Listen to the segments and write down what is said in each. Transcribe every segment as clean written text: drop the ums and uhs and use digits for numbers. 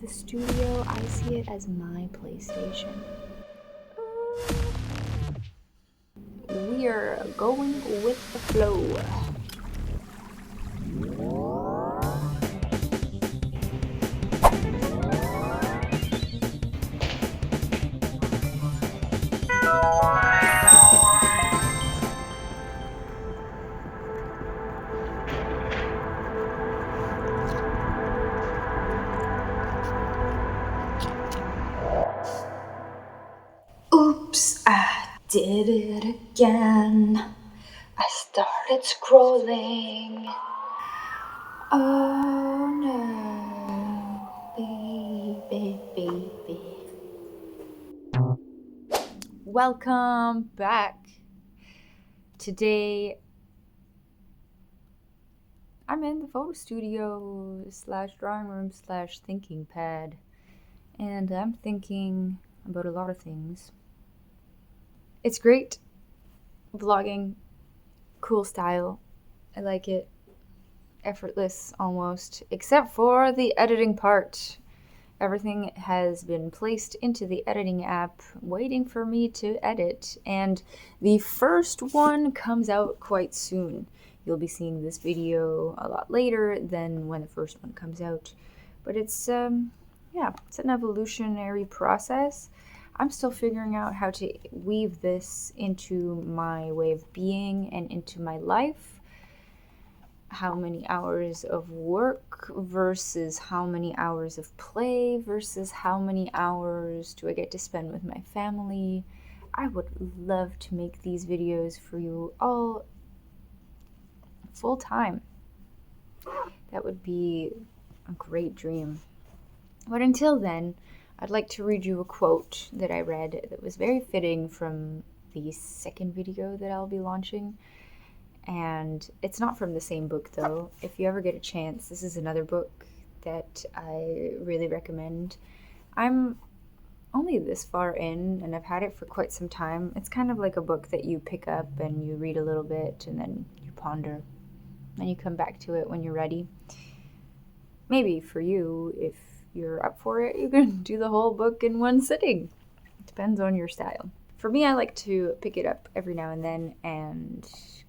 The studio, I see it as my PlayStation. We are going with the flow. Oops, I did it again. I started scrolling. Oh no, baby. Welcome back. Today, I'm in the photo studio / drawing room / thinking pad. And I'm thinking about a lot of things. It's great. Vlogging, cool style. I like it. Effortless almost, except for the editing part. Everything has been placed into the editing app, waiting for me to edit, and the first one comes out quite soon. You'll be seeing this video a lot later than when the first one comes out, but it's an evolutionary process. I'm still figuring out how to weave this into my way of being and into my life. How many hours of work versus how many hours of play versus how many hours do I get to spend with my family. I would love to make these videos for you all full time. That would be a great dream. But until then, I'd like to read you a quote that I read that was very fitting from the second video that I'll be launching. And it's not from the same book, though. If you ever get a chance, this is another book that I really recommend. I'm only this far in, and I've had it for quite some time. It's kind of like a book that you pick up and you read a little bit, and then you ponder, and you come back to it when you're ready. Maybe for you, if you're up for it, you can do the whole book in one sitting. It depends on your style. For me, I like to pick it up every now and then and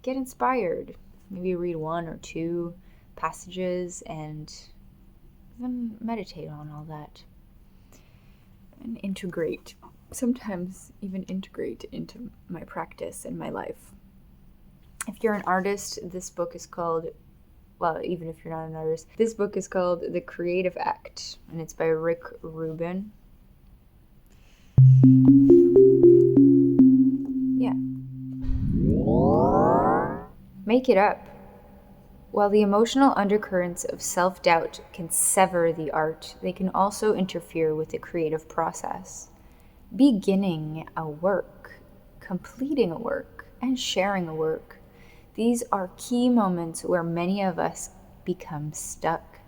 get inspired. Maybe read one or two passages and then meditate on all that. And integrate. Sometimes even integrate into my practice and my life. If you're an artist, this book is called, well, even if you're not an artist, this book is called The Creative Act, and it's by Rubin. Yeah. Make it up. While the emotional undercurrents of self-doubt can sever the art, they can also interfere with the creative process. Beginning a work, completing a work, and sharing a work. These are key moments where many of us become stuck.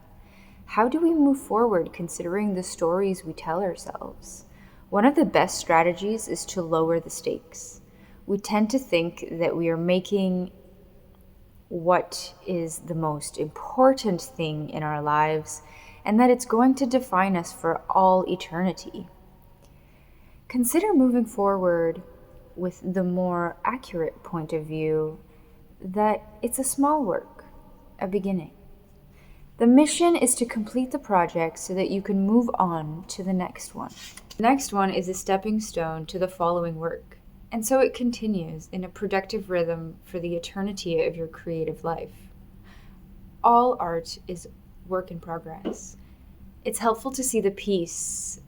How do we move forward considering the stories we tell ourselves? One of the best strategies is to lower the stakes. We tend to think that we are making what is the most important thing in our lives and that it's going to define us for all eternity. Consider moving forward with the more accurate point of view that it's a small work, a beginning. The mission is to complete the project so that you can move on to the next one. The next one is a stepping stone to the following work. And so it continues in a productive rhythm for the eternity of your creative life. All art is work in progress. It's helpful to see the piece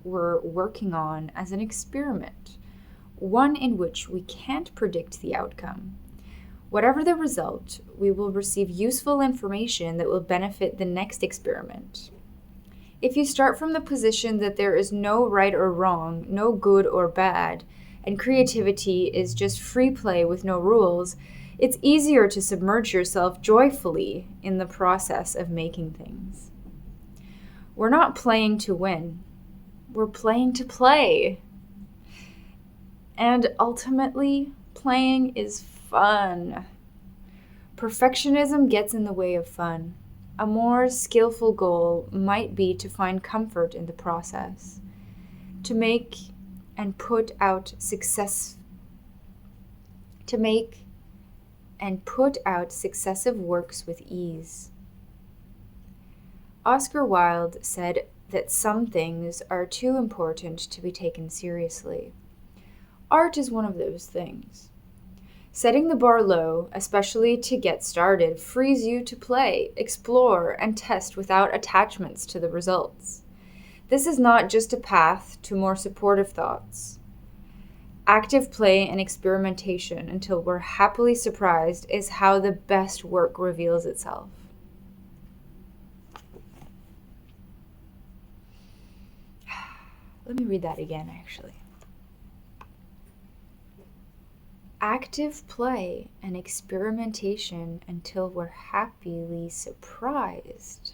we're working on as an experiment, one in which we can't predict the outcome. Whatever the result, we will receive useful information that will benefit the next experiment. If you start from the position that there is no right or wrong, no good or bad, and creativity is just free play with no rules, it's easier to submerge yourself joyfully in the process of making things. We're not playing to win. We're playing to play. And ultimately, playing is fun. Perfectionism gets in the way of fun. A more skillful goal might be to find comfort in the process, to make and put out successive works with ease. Oscar Wilde said that some things are too important to be taken seriously. Art is one of those things. Setting the bar low, especially to get started, frees you to play, explore, and test without attachments to the results. This is not just a path to more supportive thoughts. Active play and experimentation until we're happily surprised is how the best work reveals itself. Let me read that again, actually. Active play and experimentation until we're happily surprised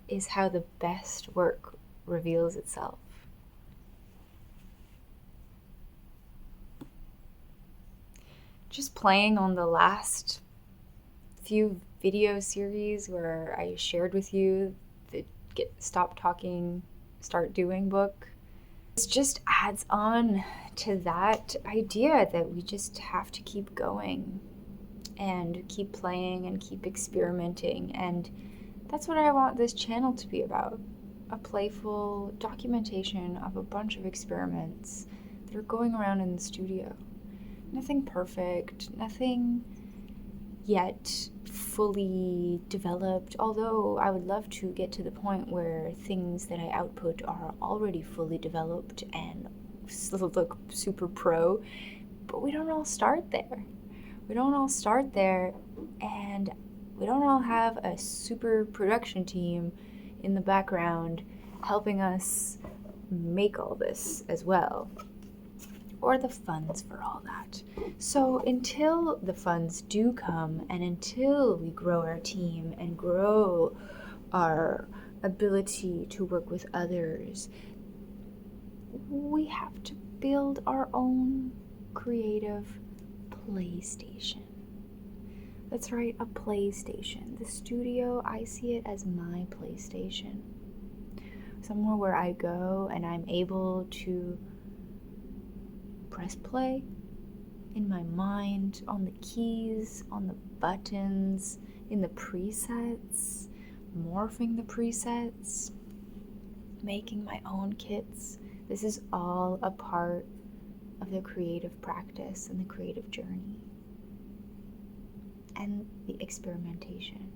is how the best work reveals itself. Just playing on the last few video series where I shared with you the Stop Talking, Start Doing book. This just adds on to that idea that we just have to keep going and keep playing and keep experimenting. And that's what I want this channel to be about. A playful documentation of a bunch of experiments that are going around in the studio. Nothing perfect, nothing yet fully developed, although I would love to get to the point where things that I output are already fully developed and look super pro, but we don't all start there. We don't all start there, and we don't all have a super production team in the background helping us make all this as well, or the funds for all that. So until the funds do come, and until we grow our team and grow our ability to work with others, we have to build our own creative PlayStation. That's right, a PlayStation. The studio, I see it as my PlayStation. Somewhere where I go and I'm able to press play in my mind, on the keys, on the buttons, in the presets, morphing the presets, making my own kits. This is all a part of the creative practice and the creative journey and the experimentation.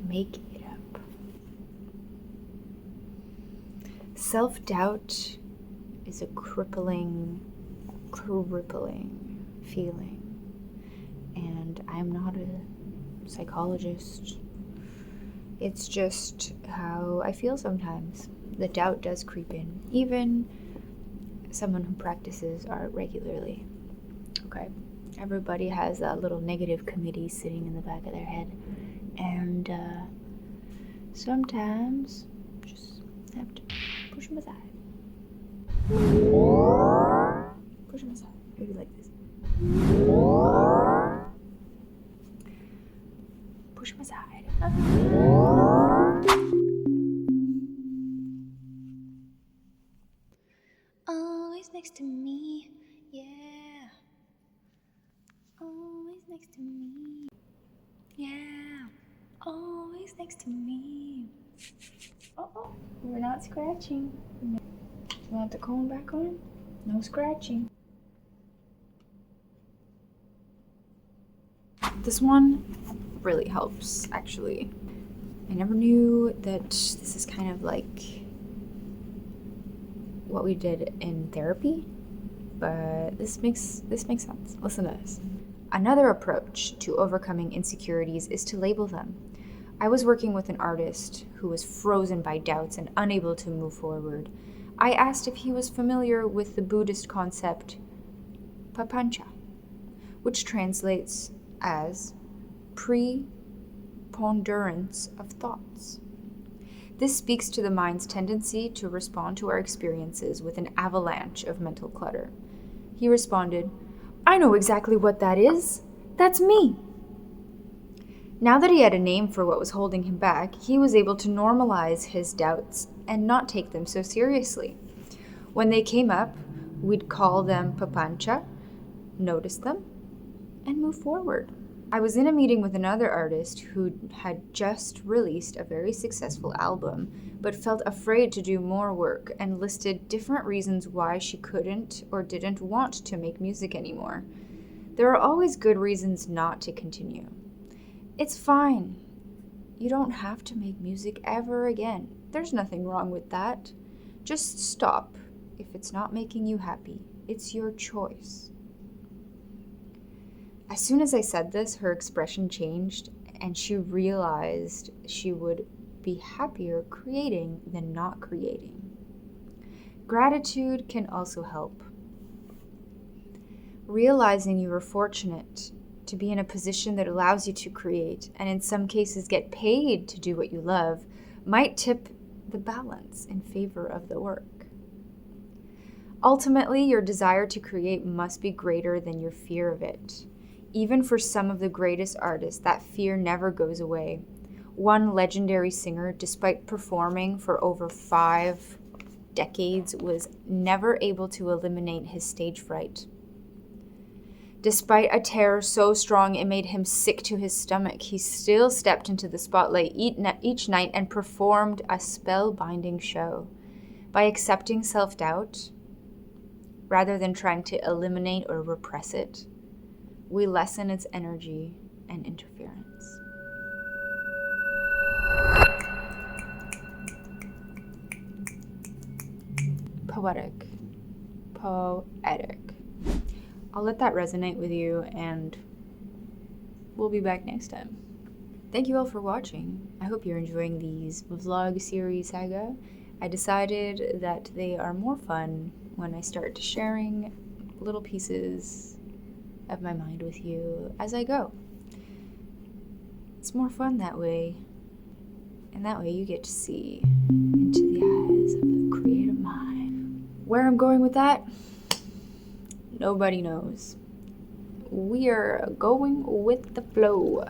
Make it up. Self-doubt is a crippling feeling. And I'm not a psychologist. It's just how I feel sometimes. The doubt does creep in, even someone who practices art regularly. Okay, everybody has that little negative committee sitting in the back of their head, and sometimes just have to push them aside. Push them aside. Maybe like this. Push them aside. Always next to me, yeah. Always next to me, yeah. Always next to me. Oh, we're not scratching. You want the comb back on? No scratching. This one really helps, actually. I never knew that this is kind of like what we did in therapy, but this makes sense. Listen to this. Another approach to overcoming insecurities is to label them. I was working with an artist who was frozen by doubts and unable to move forward. I asked if he was familiar with the Buddhist concept papancha, which translates as preponderance of thoughts. This speaks to the mind's tendency to respond to our experiences with an avalanche of mental clutter. He responded, I know exactly what that is. That's me. Now that he had a name for what was holding him back, he was able to normalize his doubts and not take them so seriously. When they came up, we'd call them papancha, notice them, and move forward. I was in a meeting with another artist who had just released a very successful album, but felt afraid to do more work and listed different reasons why she couldn't or didn't want to make music anymore. There are always good reasons not to continue. It's fine. You don't have to make music ever again. There's nothing wrong with that. Just stop if it's not making you happy. It's your choice. As soon as I said this, her expression changed, and she realized she would be happier creating than not creating. Gratitude can also help. Realizing you are fortunate to be in a position that allows you to create, and in some cases get paid to do what you love, might tip the balance in favor of the work. Ultimately, your desire to create must be greater than your fear of it. Even for some of the greatest artists, that fear never goes away. One legendary singer, despite performing for over 5 decades, was never able to eliminate his stage fright. Despite a terror so strong it made him sick to his stomach, he still stepped into the spotlight each night and performed a spellbinding show. By accepting self-doubt, rather than trying to eliminate or repress it, we lessen its energy and interference. Poetic. I'll let that resonate with you, and we'll be back next time. Thank you all for watching. I hope you're enjoying these vlog series saga. I decided that they are more fun when I start sharing little pieces of my mind with you as I go. It's more fun that way, and that way you get to see into the eyes of the creative mind. Where I'm going with that, nobody knows. We are going with the flow.